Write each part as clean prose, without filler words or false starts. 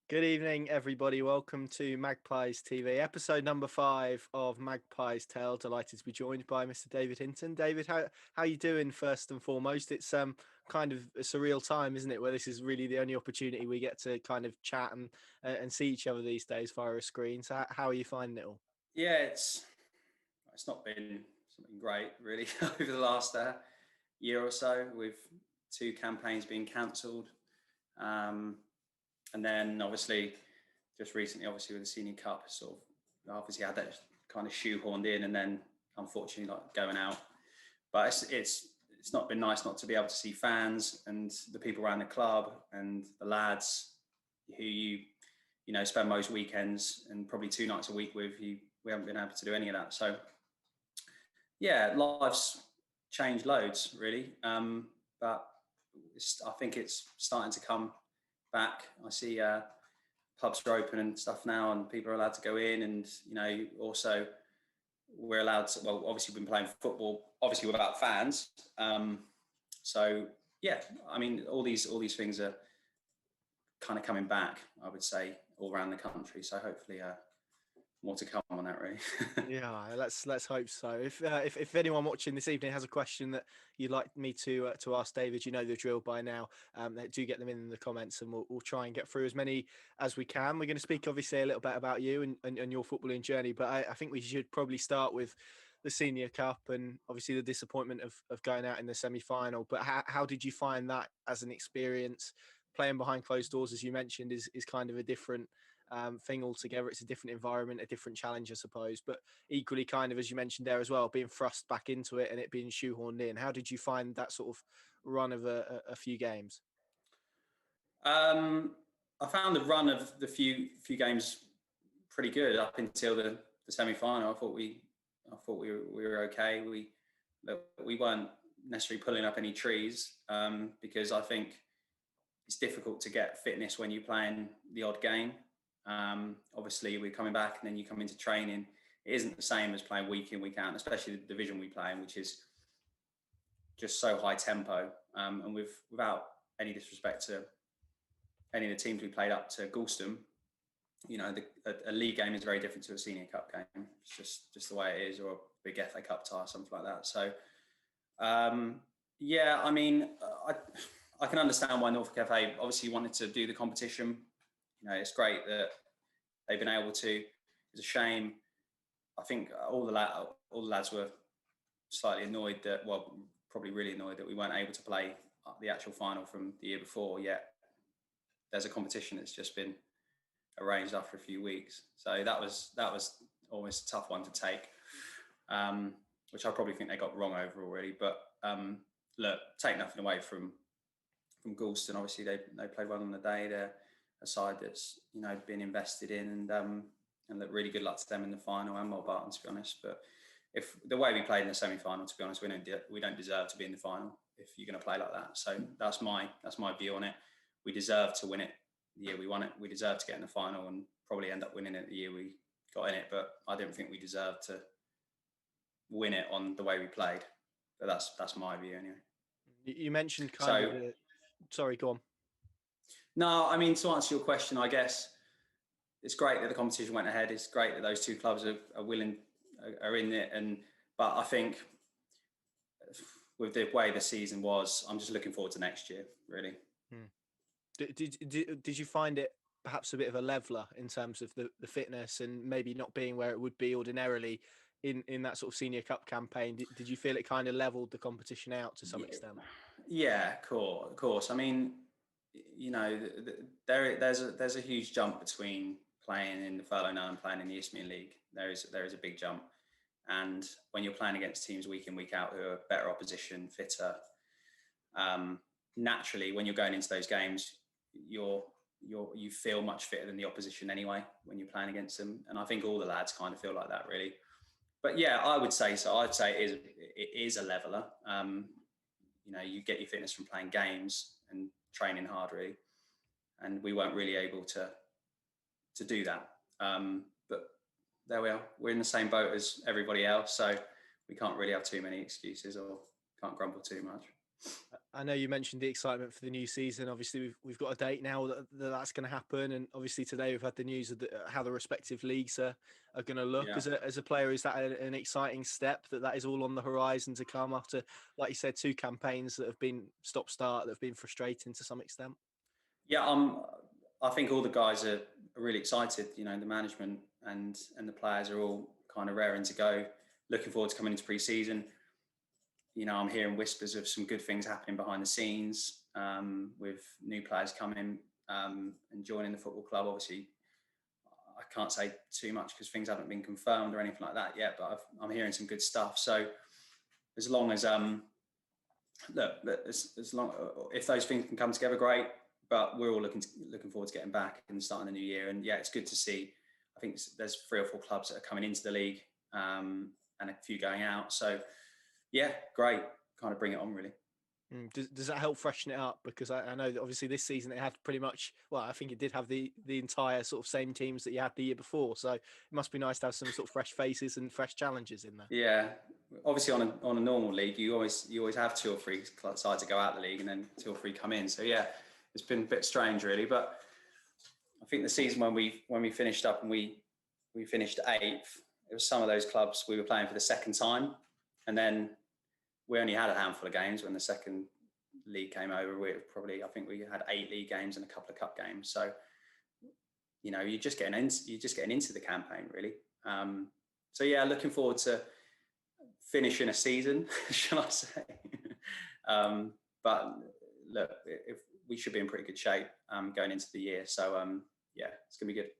Good evening, everybody. Welcome to Magpies TV, episode number 5 of Magpies Tale. Delighted to be joined by Mr. David Hinton. David, how you doing? First and foremost, it's kind of a surreal time, isn't it? Where this is really the only opportunity we get to kind of chat and see each other these days via a screen. So, how are you finding it all? Yeah, it's not been something great really over the last year or so, with two campaigns being cancelled, and then obviously just recently, obviously with the Senior Cup, sort of obviously had that kind of shoehorned in, and then unfortunately like going out. But it's not been nice not to be able to see fans and the people around the club and the lads who you spend most weekends and probably 2 nights a week with. We haven't been able to do any of that. So yeah, life's changed loads really, but I think it's starting to come back. I see pubs are open and stuff now, and people are allowed to go in, and also we're allowed to. Well, obviously we've been playing football, obviously without fans. So yeah, I mean, all these things are kind of coming back, I would say, all around the country. So hopefully, more to come on that, really. Yeah, let's hope so. If anyone watching this evening has a question that you'd like me to ask David, you know the drill by now. Do get them in the comments, and we'll try and get through as many as we can. We're going to speak obviously a little bit about you and your footballing journey, but I think we should probably start with the Senior Cup and obviously the disappointment of going out in the semi-final. But how did you find that as an experience? Playing behind closed doors, as you mentioned, is kind of a different thing altogether. It's a different environment, a different challenge, I suppose, but equally kind of, as you mentioned there as well, being thrust back into it and it being shoehorned in. How did you find that sort of run of a few games? I found the run of the few games pretty good up until the semi-final. I thought we were okay. We weren't necessarily pulling up any trees, because I think it's difficult to get fitness when you're playing the odd game. Obviously, we're coming back, and then you come into training. It isn't the same as playing week in, week out, especially the division we play in, which is just so high tempo. And without any disrespect to any of the teams we played up to Galston, a league game is very different to a Senior Cup game. It's just the way it is, or a big FA Cup tie, something like that. So, yeah, I mean, I can understand why Norfolk FA obviously wanted to do the competition. It's great that they've been able to. It's a shame. I think all the lads were slightly annoyed probably really annoyed that we weren't able to play the actual final from the year before. Yet there's a competition that's just been arranged after a few weeks. So that was almost a tough one to take, which I probably think they got wrong overall, really. But look, take nothing away from Galston. Obviously, they played well on the day. They're a side that's been invested in, and look, really good luck to them in the final, and Mold Barton, to be honest. But if the way we played in the semi-final, to be honest, we don't deserve to be in the final if you're going to play like that. So that's my view on it. We deserve to win it the year we won it. We deserve to get in the final and probably end up winning it the year we got in it. But I didn't think we deserved to win it on the way we played. But that's my view anyway. You mentioned sorry, go on. No, I mean, to answer your question, I guess it's great that the competition went ahead. It's great that those two clubs are in it. But I think with the way the season was, I'm just looking forward to next year, really. Did you find it perhaps a bit of a leveler in terms of the fitness and maybe not being where it would be ordinarily in that sort of Senior Cup campaign? Did you feel it kind of leveled the competition out to some extent? Yeah, of course. I mean, there's a huge jump between playing in the Furlough now and playing in the Isthmian League. There is a big jump, and when you're playing against teams week in, week out who are better opposition, fitter, naturally when you're going into those games, you feel much fitter than the opposition anyway when you're playing against them, and I think all the lads kind of feel like that, really. But yeah, I would say so. I'd say it is a leveler. You get your fitness from playing games and training hard, really, and we weren't really able to do that. But there we are. We're in the same boat as everybody else, so we can't really have too many excuses or can't grumble too much. I know you mentioned the excitement for the new season. Obviously, we've got a date now that's going to happen, and obviously today we've had the news of how the respective leagues are going to look. Yeah. As a player, is that an exciting step that is all on the horizon to come after, like you said, 2 campaigns that have been stop-start, that have been frustrating to some extent? Yeah, I think all the guys are really excited. You know, the management and the players are all kind of raring to go. Looking forward to coming into pre-season. You know, I'm hearing whispers of some good things happening behind the scenes, with new players coming and joining the football club. Obviously, I can't say too much because things haven't been confirmed or anything like that yet, but I'm hearing some good stuff. So as long as look, as long if those things can come together, great. But we're all looking forward to getting back and starting the new year. And yeah, it's good to see. I think there's 3 or 4 clubs that are coming into the league, and a few going out. So yeah, great. Kind of bring it on, really. Does that help freshen it up? Because I know that obviously this season it had pretty much, well, I think it did have the entire sort of same teams that you had the year before. So it must be nice to have some sort of fresh faces and fresh challenges in there. Yeah, obviously on a normal league, you always have 2 or 3 sides that go out the league, and then 2 or 3 come in. So yeah, it's been a bit strange, really. But I think the season when we finished up and we finished 8th, it was some of those clubs we were playing for the second time, and then we only had a handful of games when the second league came over. I think we had 8 league games and a couple of cup games. So, you know, you're just getting into the campaign, really. So yeah, looking forward to finishing a season, shall I say? But look, if we should be in pretty good shape going into the year. So yeah, it's gonna be good.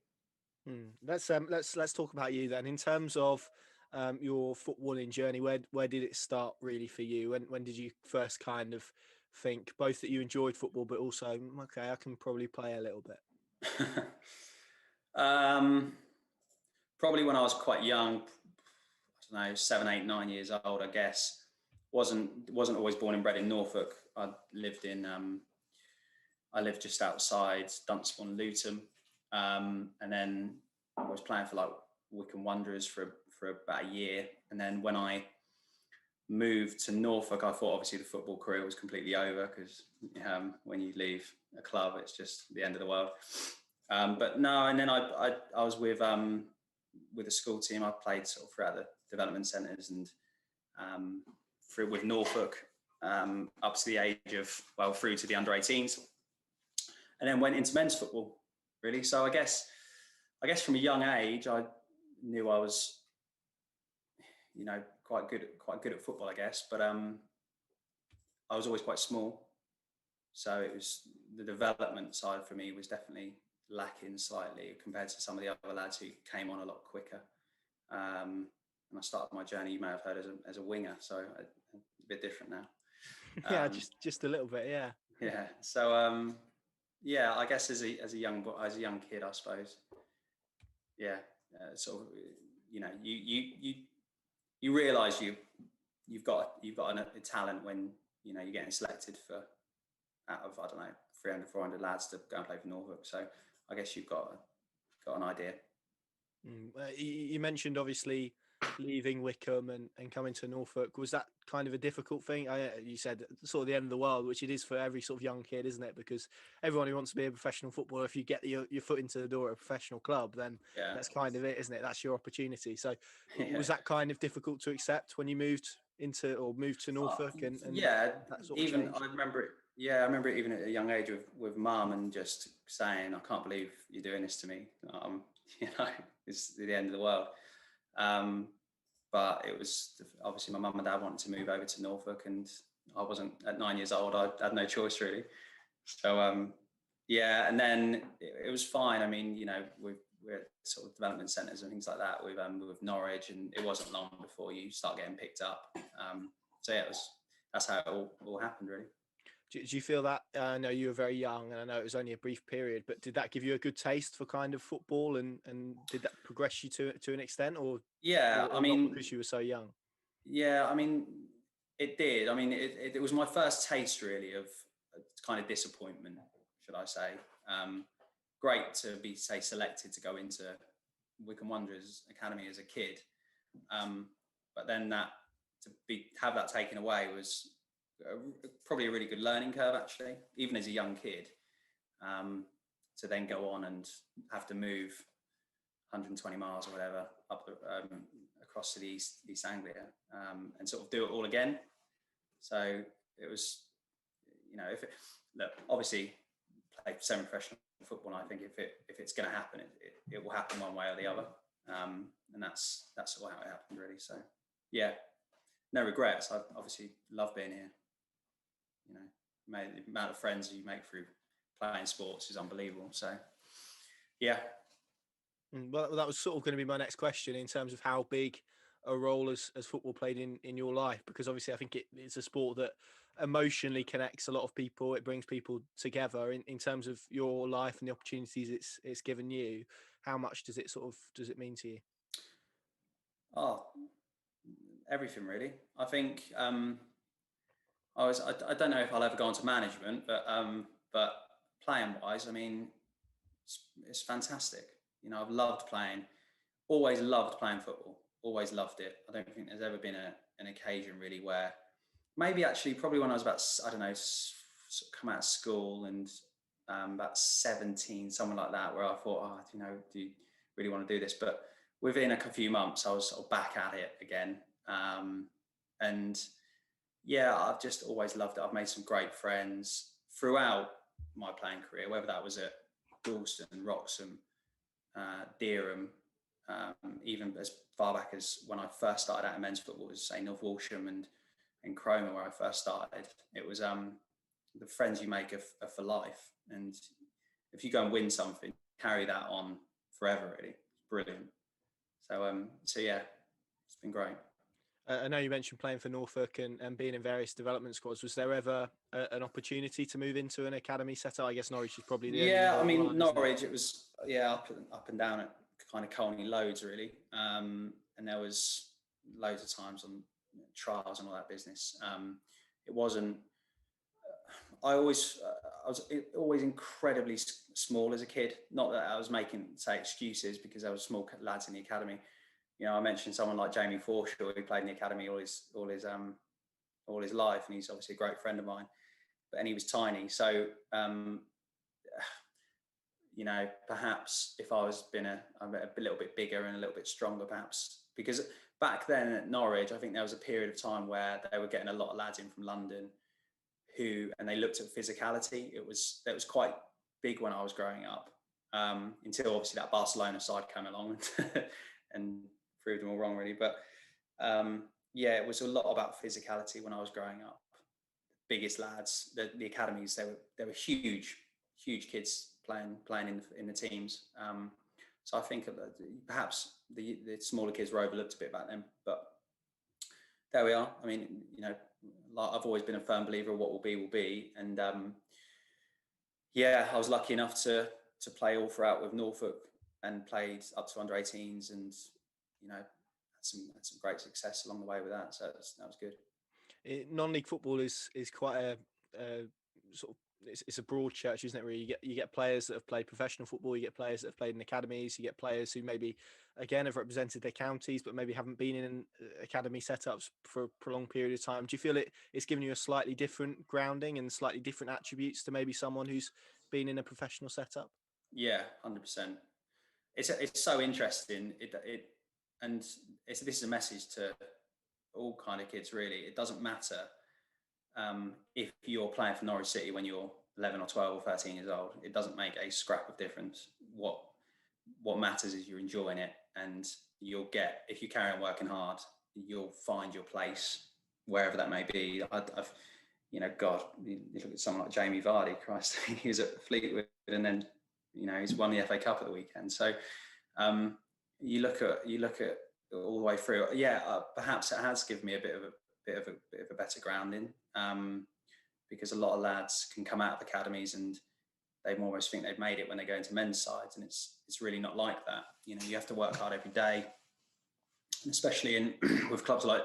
Let's talk about you then. In terms of your footballing journey, where did it start really for you? When did you first kind of think both that you enjoyed football, but also, okay, I can probably play a little bit? Probably when I was quite young. I don't know, 7, 8, 9 years old, I guess. Wasn't always born and bred in Norfolk. I lived just outside Dunstable and Luton, and then I was playing for like Wycombe Wanderers for about a year. And then when I moved to Norfolk, I thought obviously the football career was completely over, because when you leave a club, it's just the end of the world. But no, and then I was with a school team. I played sort of throughout the development centres and through with Norfolk up to the age of, well, through to the under-18s, and then went into men's football, really. So I guess from a young age, I knew I was, you know, quite good at football, I guess. But I was always quite small, so it was the development side for me was definitely lacking slightly compared to some of the other lads who came on a lot quicker. And I started my journey, you may have heard, as a winger, so a bit different now. Yeah, just a little bit, yeah. Yeah. So yeah, I guess as a young kid, I suppose. Yeah, sort of, you know, you realise you've got a talent when, you know, you're getting selected for out of, I don't know, 300, 400 lads to go and play for Norfolk. So I guess you've got an idea. You mentioned obviously leaving Wycombe and coming to Norfolk. Was that kind of a difficult thing? You said sort of the end of the world, which it is for every sort of young kid, isn't it? Because everyone who wants to be a professional footballer, if you get your foot into the door at a professional club, then that's kind of it, isn't it? That's your opportunity. So was that kind of difficult to accept when you moved to Norfolk? And yeah, that sort of even change? I remember it. Yeah, I remember it even at a young age with mum, and just saying, "I can't believe you're doing this to me." You know, it's the end of the world. But it was obviously my mum and dad wanted to move over to Norfolk, and I wasn't, at 9 years old. I had no choice, really. So yeah, and then it was fine. I mean, you know, we're at sort of development centres and things like that with Norwich, and it wasn't long before you start getting picked up. So yeah, that's how it all happened, really. Do you feel that? I know you were very young, and I know it was only a brief period, but did that give you a good taste for kind of football, and did that progress you to an extent, or Yeah, I mean, not because you were so young? Yeah, I mean, it did. I mean, it was my first taste, really, of kind of disappointment, should I say. Great to be, say, selected to go into Wycombe Wanderers Academy as a kid, but then have that taken away was probably a really good learning curve, actually, even as a young kid, to then go on and have to move 120 miles or whatever up across to the East Anglia, and sort of do it all again. So it was, look, obviously play semi-professional football, and I think if it's going to happen, it will happen one way or the other, and that's how it happened, really. So yeah, no regrets. I obviously love being here. The amount of friends you make through playing sports is unbelievable. So yeah. Well, that was sort of going to be my next question in terms of how big a role as football played in your life, because obviously I think it's a sport that emotionally connects a lot of people. It brings people together. In terms of your life and the opportunities it's given you, how much does it mean to you? Oh, everything really. I think I don't know if I'll ever go into management, but playing wise, I mean, it's fantastic. I've loved playing, always loved playing football, always loved it. I don't think there's ever been an occasion really where, maybe actually probably when I was about, I don't know, come out of school and about 17, something like that, where I thought, do you really want to do this? But within a few months, I was sort of back at it again. And yeah, I've just always loved it. I've made some great friends throughout my playing career, whether that was at Dalston, Wroxham, Dereham, even as far back as when I first started out in men's football, was say North Walsham and Cromer, where I first started. It was the friends you make are for life, and if you go and win something, carry that on forever. Really, it's brilliant. So yeah, it's been great. I know you mentioned playing for Norfolk and being in various development squads. Was there ever an opportunity to move into an academy setup? I guess Norwich is probably the only. I mean, Norwich, it was up and down at kind of Colney loads really, and there was loads of times on trials and all that business. It wasn't. I was always incredibly small as a kid. Not that I was making excuses, because there were small lads in the academy. I mentioned someone like Jamie Forshaw, who played in the academy all his life, and he's obviously a great friend of mine. And he was tiny, so perhaps if I was been a little bit bigger and a little bit stronger, perhaps, because back then at Norwich, I think there was a period of time where they were getting a lot of lads in from London, and they looked at physicality. It was quite big when I was growing up, until obviously that Barcelona side came along and proved them all wrong, really. But it was a lot about physicality when I was growing up. Biggest lads, the academies, they were huge kids playing in the teams. So I think perhaps the smaller kids were overlooked a bit back then. But there we are. I mean, I've always been a firm believer of what will be, and I was lucky enough to play all throughout with Norfolk and played up to under 18s, and had some great success along the way with that. So that was good. Non-league football is quite a sort of, it's a broad church, isn't it? Really, you get players that have played professional football, you get players that have played in academies, you get players who maybe again have represented their counties but maybe haven't been in academy setups for a prolonged period of time. Do you feel it's given you a slightly different grounding and slightly different attributes to maybe someone who's been in a professional setup? Yeah, 100%. It's so interesting. This is a message to all kind of kids, really. It doesn't matter if you're playing for Norwich City when you're 11 or 12 or 13 years old. It doesn't make a scrap of difference. What matters is you're enjoying it, and if you carry on working hard, you'll find your place wherever that may be. I've God, you look at someone like Jamie Vardy, Christ, he was at Fleetwood, and then he's won the FA Cup at the weekend. So you look at all the way through. Perhaps it has given me a bit of a better grounding, because a lot of lads can come out of academies and they almost think they've made it when they go into men's sides, and it's really not like that. You have to work hard every day, and especially with clubs like,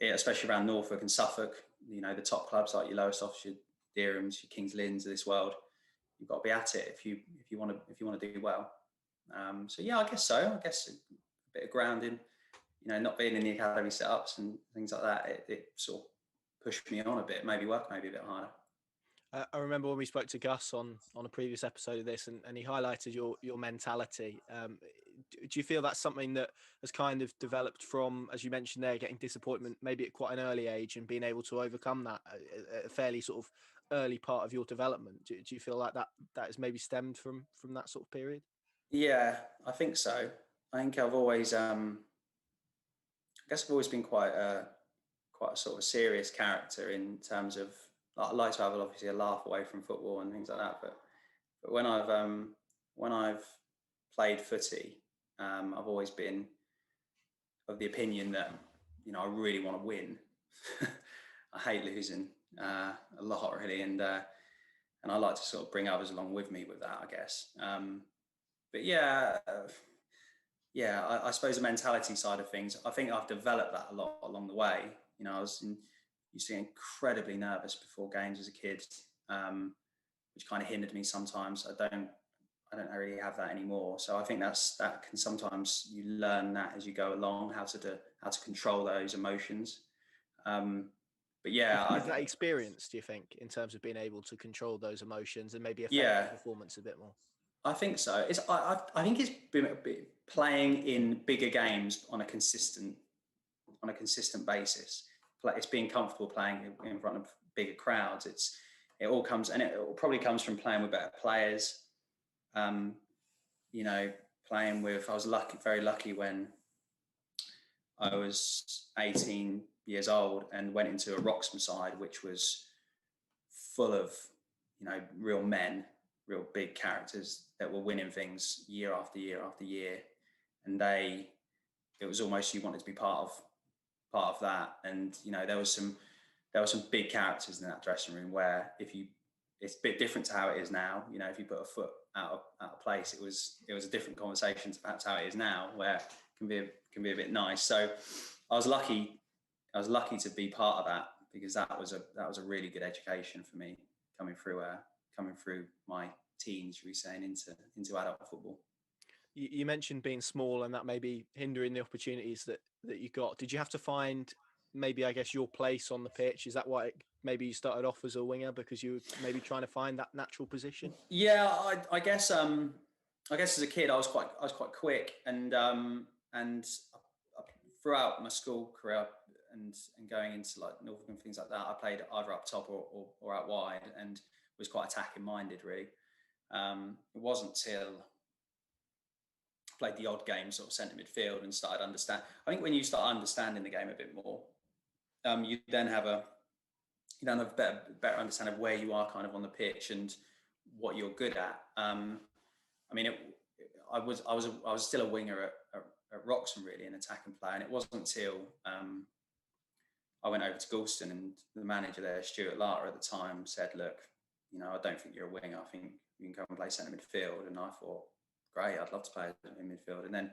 especially around Norfolk and Suffolk, the top clubs like your Lowestoft, your Derehams, your Kings Lynn's of this world. You've got to be at it if you want to do well. So yeah, I guess so. I guess a bit of grounding, not being in the academy setups and things like that. It sort of push me on a bit, maybe work maybe a bit harder. I remember when we spoke to Gus on a previous episode of this, and he highlighted your mentality. Do you feel that's something that has kind of developed from, as you mentioned there, getting disappointment maybe at quite an early age and being able to overcome that at a fairly sort of early part of your development? Do you feel like that has maybe stemmed from that sort of period? Yeah, I think so. I think I've always, I guess I've always been quite a sort of a serious character in terms of, like, I like to have obviously a laugh away from football and things like that. But when I've played footy, I've always been of the opinion that, you know, I really want to win. I hate losing a lot, really, and I like to sort of bring others along with me with that, I guess. But yeah, I suppose the mentality side of things, I think I've developed that a lot along the way. You know, used to get incredibly nervous before games as a kid, which kind of hindered me sometimes. I don't really have that anymore. So I think that can sometimes, you learn that as you go along, how to control those emotions. But yeah, is that experience, do you think, in terms of being able to control those emotions and maybe affect yeah, the performance a bit more? I think so. I think it's been playing in bigger games on a consistent basis. It's being comfortable playing in front of bigger crowds. It all comes, and it probably comes from playing with better players. You know, playing with, I was very lucky when I was 18 years old and went into a Wroxham side, which was full of, you know, real men, real big characters that were winning things year after year after year. And it was almost, you wanted to be part of that. And, you know, there were some big characters in that dressing room where it's a bit different to how it is now. You know, if you put a foot out of place, it was a different conversation to perhaps how it is now, where it can be a bit nice. So I was lucky to be part of that, because that was a really good education for me coming through my teens, should we say, and into adult football. You mentioned being small and that maybe hindering the opportunities that you got. Did you have to find maybe, I guess, your place on the pitch? Is that why maybe you started off as a winger, because you were maybe trying to find that natural position? Yeah, I guess as a kid I was quite quick, and throughout my school career and going into like Norfolk and things like that, I played either up top or out wide, and was quite attacking minded, really. It wasn't till played the odd game sort of centre midfield and started understand. I think when you start understanding the game a bit more, you then have a better understanding of where you are kind of on the pitch and what you're good at. I mean, I was still a winger at Wroxham, really, an attacking player, and it wasn't until I went over to Galston, and the manager there, Stuart Larter, at the time, said, "Look, you know, I don't think you're a winger. I think you can go and play centre midfield." And I thought, great, I'd love to play in midfield. And then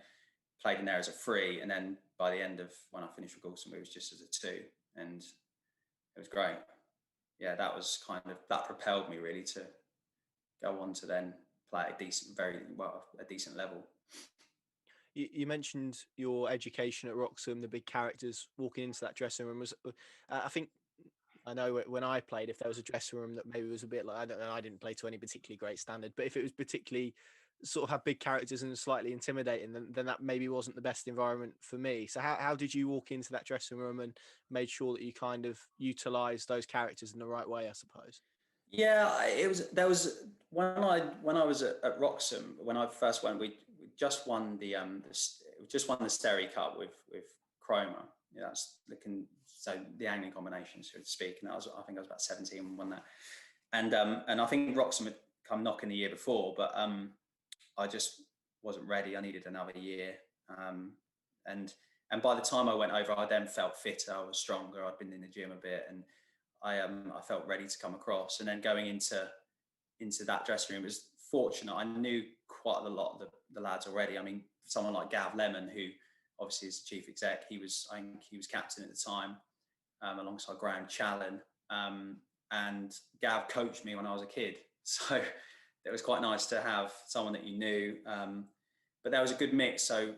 played in there as a free. And then by the end of when I finished with Galston, it was just as a two. And it was great. Yeah, that propelled me really to go on to then play at a decent level. You mentioned your education at Wroxham, the big characters walking into that dressing room. I know when I played, if there was a dressing room that maybe was a bit like, I don't know, I didn't play to any particularly great standard, but if it was particularly sort of have big characters and slightly intimidating, then that maybe wasn't the best environment for me. So how did you walk into that dressing room and made sure that you kind of utilised those characters in the right way, I suppose? Yeah, there was when I was at Wroxham, when I first went, we just won the Sterry Cup with Cromer. Yeah, so the angling combination, so to speak. And I think I was about 17 when we won that. And I think Wroxham had come knocking the year before, but I just wasn't ready. I needed another year. And by the time I went over, I then felt fitter. I was stronger. I'd been in the gym a bit, and I felt ready to come across. And then going into that dressing room, it was fortunate. I knew quite a lot of the lads already. I mean, someone like Gav Lemon, who obviously is the chief exec, I think he was captain at the time, alongside Graham Challen. And Gav coached me when I was a kid. So it was quite nice to have someone that you knew. But there was a good mix. So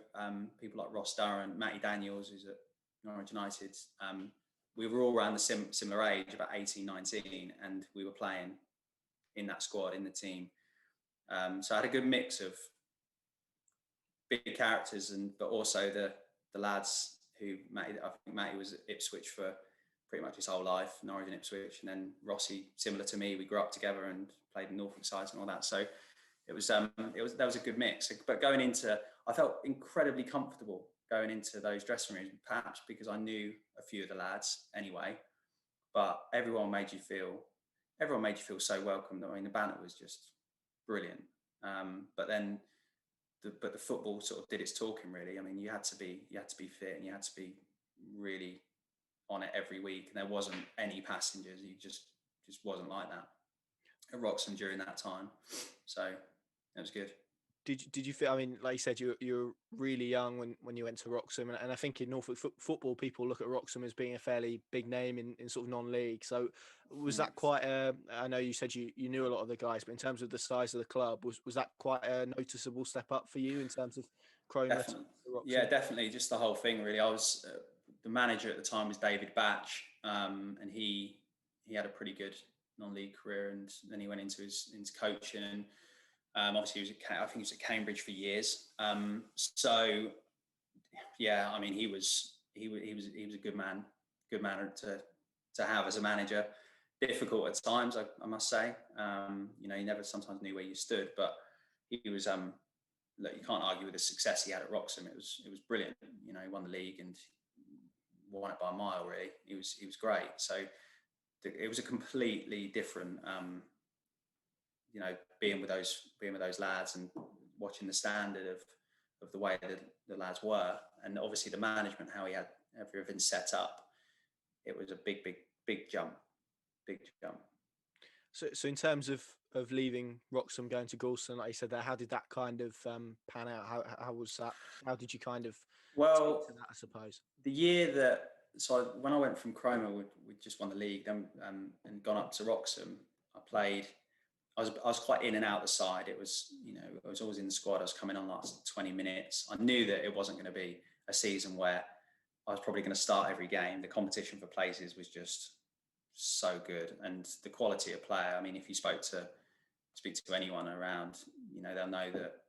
people like Ross Durrant, Matty Daniels, who's at Norwich United, we were all around the similar age, about 18, 19, and we were playing in that squad, in the team. So I had a good mix of big characters, but also the lads who I think Matty was at Ipswich for pretty much his whole life, Norwich and Ipswich, and then Rossi, similar to me, we grew up together and played in Norfolk sides and all that. So that was a good mix. But I felt incredibly comfortable going into those dressing rooms, perhaps because I knew a few of the lads anyway. But everyone made you feel so welcome. I mean, the banter was just brilliant. But then the football sort of did its talking, really. I mean, you had to be fit, and you had to be really on it every week, and there wasn't any passengers. You just wasn't like that at Wroxham during that time. So it was good. Did you feel? I mean, like you said, you were really young when you went to Wroxham, and I think in Norfolk football, people look at Wroxham as being a fairly big name in sort of non-league. So was that quite a? I know you said you knew a lot of the guys, but in terms of the size of the club, was that quite a noticeable step up for you in terms of Cromer to Wroxham? Yeah, definitely. Just the whole thing, really. I was the manager at the time was David Batch, and he had a pretty good non-league career, and then he went into coaching, and obviously I think he was at Cambridge for years. So yeah, I mean, he was a good man to have as a manager. Difficult at times, I must say. You never sometimes knew where you stood, but he was. Look, you can't argue with the success he had at Wroxham. It was brilliant. He won the league and won it by a mile. Really, he was great. So it was a completely different. Being with those lads and watching the standard of the way that the lads were, and obviously the management, how he had everything set up. It was a big jump. So in terms of leaving Wroxham, going to Galston, like you said there, how did that kind of pan out? How was that? How did you kind of take to that, I suppose? The year when I went from Cromer, we just won the league, then and gone up to Wroxham. I was quite in and out the side. It was, I was always in the squad. I was coming on last 20 minutes. I knew that it wasn't going to be a season where I was probably going to start every game. The competition for places was just so good, and the quality of player. I mean, if you speak to anyone around, they'll know that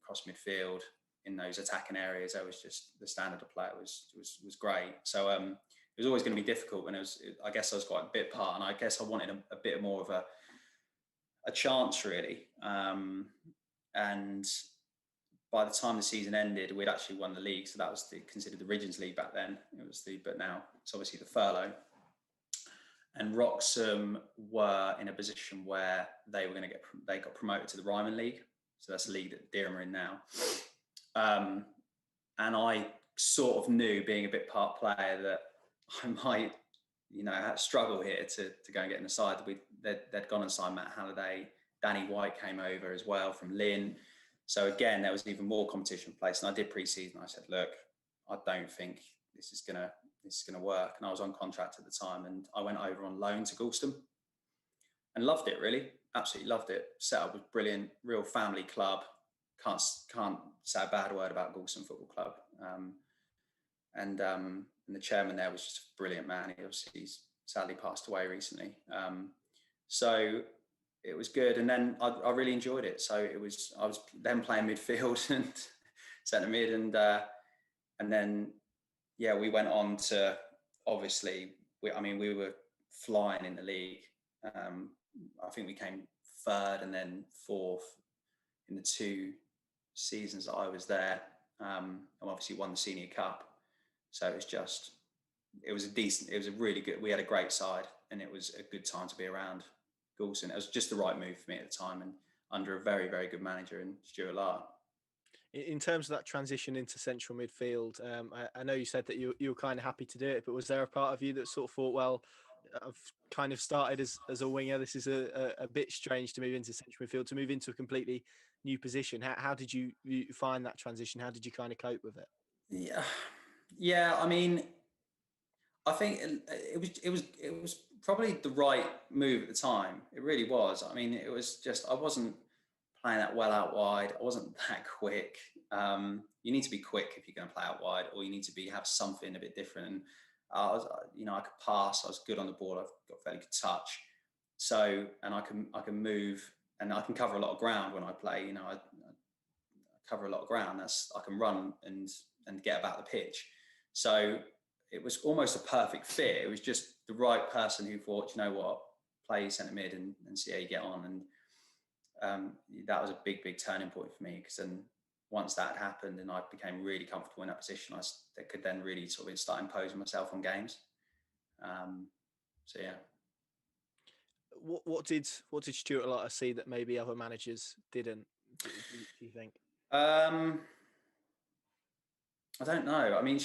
across midfield in those attacking areas, there was just the standard of play was great. So it was always going to be difficult, and I guess I was quite a bit part, and I guess I wanted a bit more of a chance, really. And by the time the season ended, we'd actually won the league, so that was considered the Regions League back then. But now it's obviously the furlough. And Wroxham were in a position where they got promoted to the Ryman League. So that's a league that Dereham are in now. And I sort of knew, being a bit part player, that I might, struggle here to go and get in the side. They'd gone and signed Matt Halliday. Danny White came over as well from Lynn. So again, there was even more competition in place. And I did pre-season. I said, look, I don't think this is gonna work. And I was on contract at the time, and I went over on loan to Galston and loved it, really. Absolutely loved it. Setup was brilliant, real family club. Can't say a bad word about Galston Football Club. And the chairman there was just a brilliant man. He's sadly passed away recently. So it was good, and then I really enjoyed it. So I was then playing midfield and centre mid, and then we went on to, obviously, we were flying in the league. I think we came third and then fourth in the 2 seasons that I was there. And obviously won the Senior Cup. So it was a really good, we had a great side, and it was a good time to be around Galston. It was just the right move for me at the time, and under a very, very good manager in Stuart Lara. In terms of that transition into central midfield, I know you said that you were kind of happy to do it, but was there a part of you that sort of thought, well, I've kind of started as a winger. This is a bit strange to move into central midfield, to move into a completely new position. How did you find that transition? How did you kind of cope with it? Yeah. I mean, I think it was probably the right move at the time. It really was. I mean, it was just, I wasn't playing that well out wide. I wasn't that quick. You need to be quick if you're going to play out wide, or you need to have something a bit different. And I could pass. I was good on the ball. I've got fairly good touch. So, and I can move, and I can cover a lot of ground when I play. I cover a lot of ground. I can run and get about the pitch. So it was almost a perfect fit. It was just the right person who thought, you know what, play centre mid and see how you get on. And that was a big turning point for me, because then once that happened and I became really comfortable in that position, I could then really sort of start imposing myself on games. So yeah. What did Stuart Lotter see that maybe other managers didn't? Do you think? I don't know. I mean,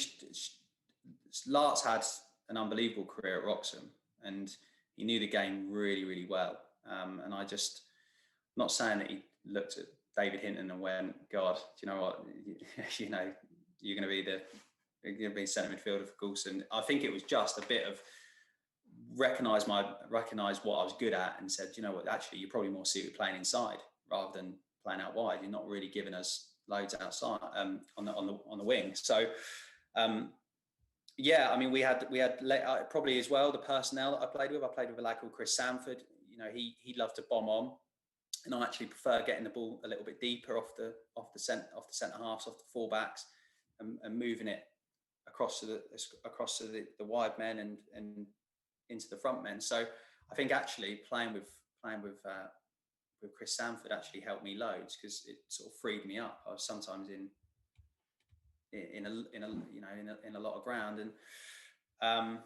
Lart's had an unbelievable career at Wroxham, and he knew the game really well. And I'm not saying that he looked at David Hinton and went, God, do you know what? You're going to be centre midfielder for Goulston. I think it was just a bit of recognise what I was good at, and said, you know what? Actually, you're probably more suited playing inside rather than playing out wide. You're not really giving us loads outside on the wing. So. Yeah, I mean, we had probably as well the personnel that I played with. I played with a lad called Chris Sanford. He loved to bomb on, and I actually prefer getting the ball a little bit deeper off the centre halves, off the fullbacks, and moving it across to the wide men and into the front men. So I think actually playing with Chris Sanford actually helped me loads, because it sort of freed me up. I was sometimes in a lot of ground, and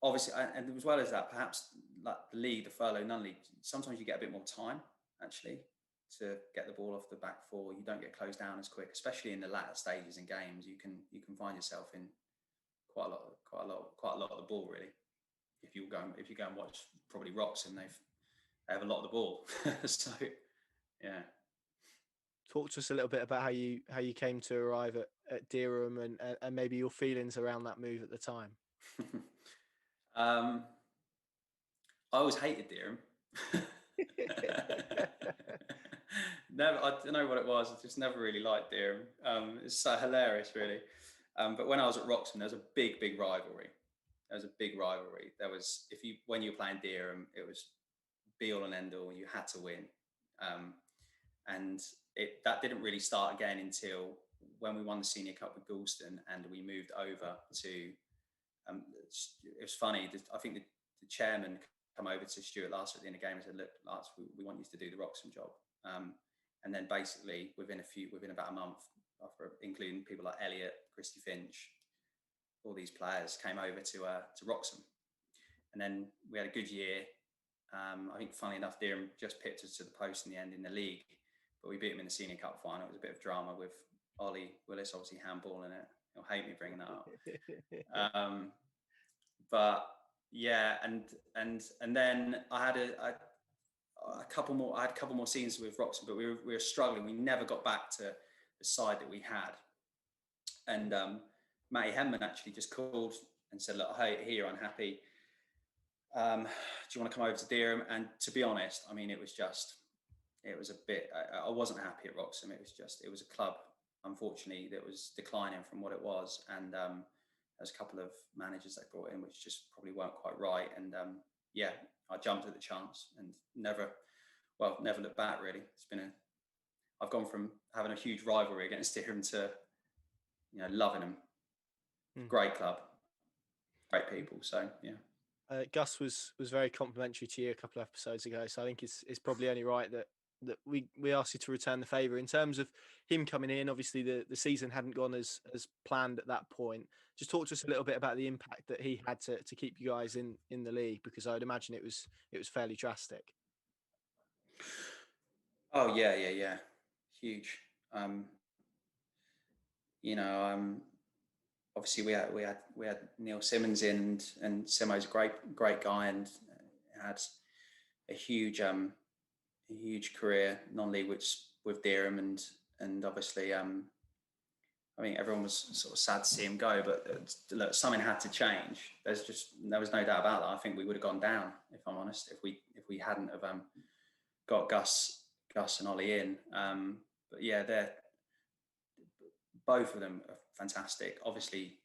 obviously, and as well as that, perhaps like the league, the furlough Nonleague, sometimes you get a bit more time actually to get the ball off the back four. You don't get closed down as quick, especially in the latter stages in games. You can find yourself in quite a lot of the ball, really. If you go and watch probably Wroxham, they have a lot of the ball. So yeah. Talk to us a little bit about how you came to arrive at Dereham, and maybe your feelings around that move at the time. I always hated Dereham. I don't know what it was. I just never really liked Dereham. It's so hilarious, really. But when I was at Wroxham, there was a big rivalry. There was, when you were playing Dereham, it was be all and end all. You had to win. And that didn't really start again until when we won the Senior Cup with Goulston, and we moved over to. It was funny. I think the chairman come over to Stuart last at the end of the game and said, "Look, Lars, we want you to do the Wroxham job." And then basically within about a month, after including people like Elliot, Christy Finch, all these players came over to Wroxham, and then we had a good year. I think, funnily enough, Dereham just pipped us to the post in the end in the league, but we beat them in the Senior Cup final. It was a bit of drama with Ollie Willis, obviously handball in it. He'll hate me bringing that up. But yeah, and then I had a couple more seasons with Wroxham, but we were struggling. We never got back to the side that we had. And Matty Henman actually just called and said, "Look, hey, here, you're unhappy. Do you want to come over to Dereham?" And to be honest, I mean, it was a bit. I wasn't happy at Wroxham. It was a club, unfortunately, that was declining from what it was, and there's a couple of managers they brought in which just probably weren't quite right. And yeah, I jumped at the chance and never looked back, really. I've gone from having a huge rivalry against Dereham to, loving them. Great club, great people. So yeah. Gus was very complimentary to you a couple of episodes ago, so I think it's probably only right that we asked you to return the favour. In terms of him coming in, obviously the season hadn't gone as planned at that point. Just talk to us a little bit about the impact that he had to keep you guys in the league, because I would imagine it was fairly drastic. Oh yeah, huge. Obviously we had Neil Simmons in, and Simo's a great guy, and had a huge career non-league with Dereham, and obviously I mean, everyone was sort of sad to see him go, but look, something had to change. There was no doubt about that. I think we would have gone down, if I'm honest, if we hadn't have got Gus and Ollie in. But yeah, both of them are fantastic. Obviously,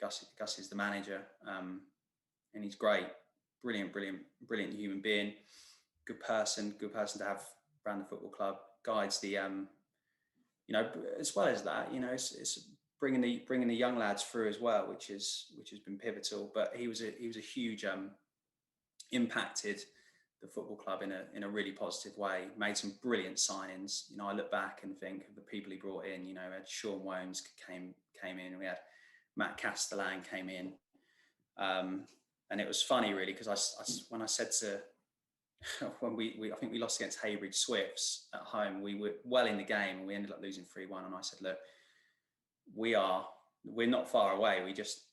Gus is the manager, and he's great, brilliant human being, good person to have around the football club. Guides the as well as that, it's bringing the young lads through as well, which has been pivotal. But he was a huge impacted the football club in a really positive way. Made some brilliant signings. I look back and think of the people he brought in. We had Sean Womes came in. We had Matt Castellan came in, and it was funny really because when I said to when I think we lost against Haybridge Swifts at home, we were well in the game and we ended up losing 3-1. And I said, look, we're not far away. We just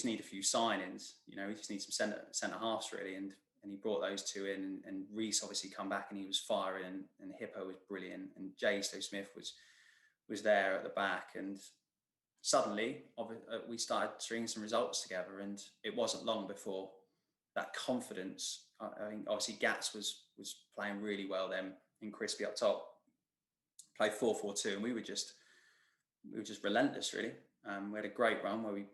need a few signings. We just need some centre halves really. And he brought those two in, and Reece obviously come back and he was firing, and Hippo was brilliant, and Jay Stowe Smith was there at the back, and suddenly we started stringing some results together, and it wasn't long before that confidence. I think obviously Gats was playing really well then, and Crispy up top played 4-4-2, and we were just relentless really. We had a great run where we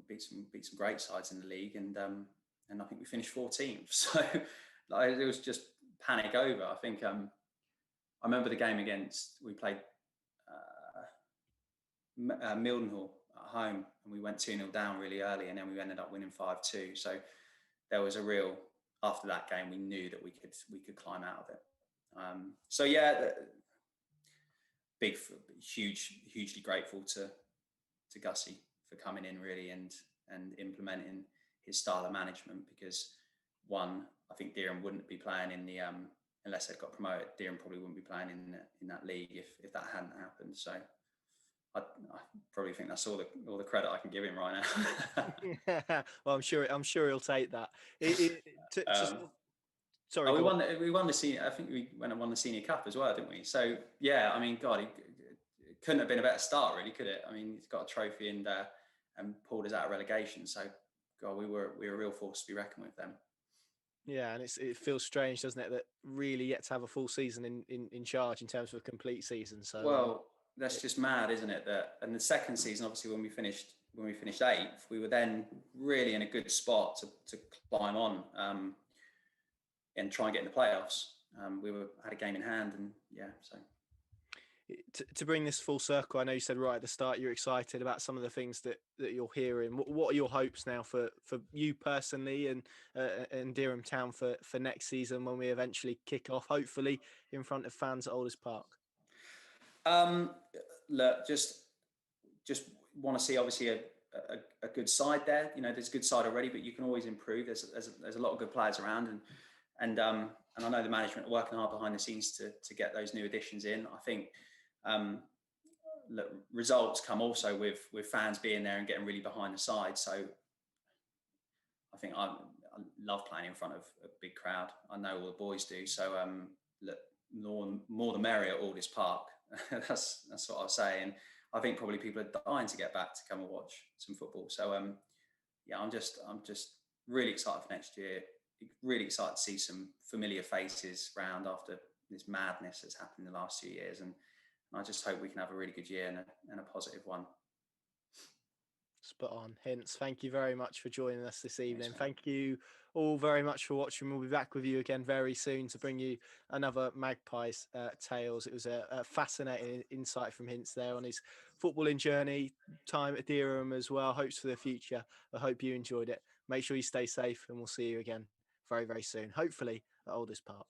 beat some great sides in the league, and I think we finished 14th. So it was just panic over. I think I remember the game we played Mildenhall at home, and we went 2-0 down really early, and then we ended up winning 5-2. So there was after that game, we knew that we could climb out of it. So yeah, hugely grateful to Gussie for coming in really and implementing his style of management, because one, I think Dereham wouldn't be playing in the unless they'd got promoted. Dereham probably wouldn't be playing in that league if that hadn't happened. So I probably think that's all the credit I can give him right now. Yeah, well, I'm sure he'll take that. Sorry, we won the senior. I think we went and won the Senior Cup as well, didn't we? So yeah, I mean, God, it couldn't have been a better start, really, could it? I mean, he's got a trophy and pulled us out of relegation. So God, we were a real force to be reckoned with them. Yeah, and it feels strange, doesn't it, that really yet to have a full season in charge in terms of a complete season. So well, that's just mad, isn't it? And the second season, obviously, when we finished 8th, we were then really in a good spot to climb on and try and get in the playoffs. We had a game in hand, and yeah, so. To bring this full circle, I know you said right at the start you're excited about some of the things that you're hearing. What are your hopes now for you personally and Dereham Town for next season when we eventually kick off, hopefully in front of fans at Alders Park? Look, just want to see obviously a good side there. There's a good side already, but you can always improve. There's a lot of good players around, and I know the management are working hard behind the scenes to get those new additions in. I think results come also with fans being there and getting really behind the side. So I think I love playing in front of a big crowd. I know all the boys do. So more the merrier at Alders Park. that's what I'll say. And I think probably people are dying to get back to come and watch some football. So yeah, I'm just really excited for next year. Really excited to see some familiar faces round after this madness that's happened in the last 2 years, and I just hope we can have a really good year and a positive one. Spot on. Hints, thank you very much for joining us this evening. Thank you all very much for watching. We'll be back with you again very soon to bring you another Magpies tales. It was a fascinating insight from Hints there on his footballing journey, time at Dereham as well, hopes for the future. I hope you enjoyed it. Make sure you stay safe, and we'll see you again very, very soon, hopefully at Alders Park.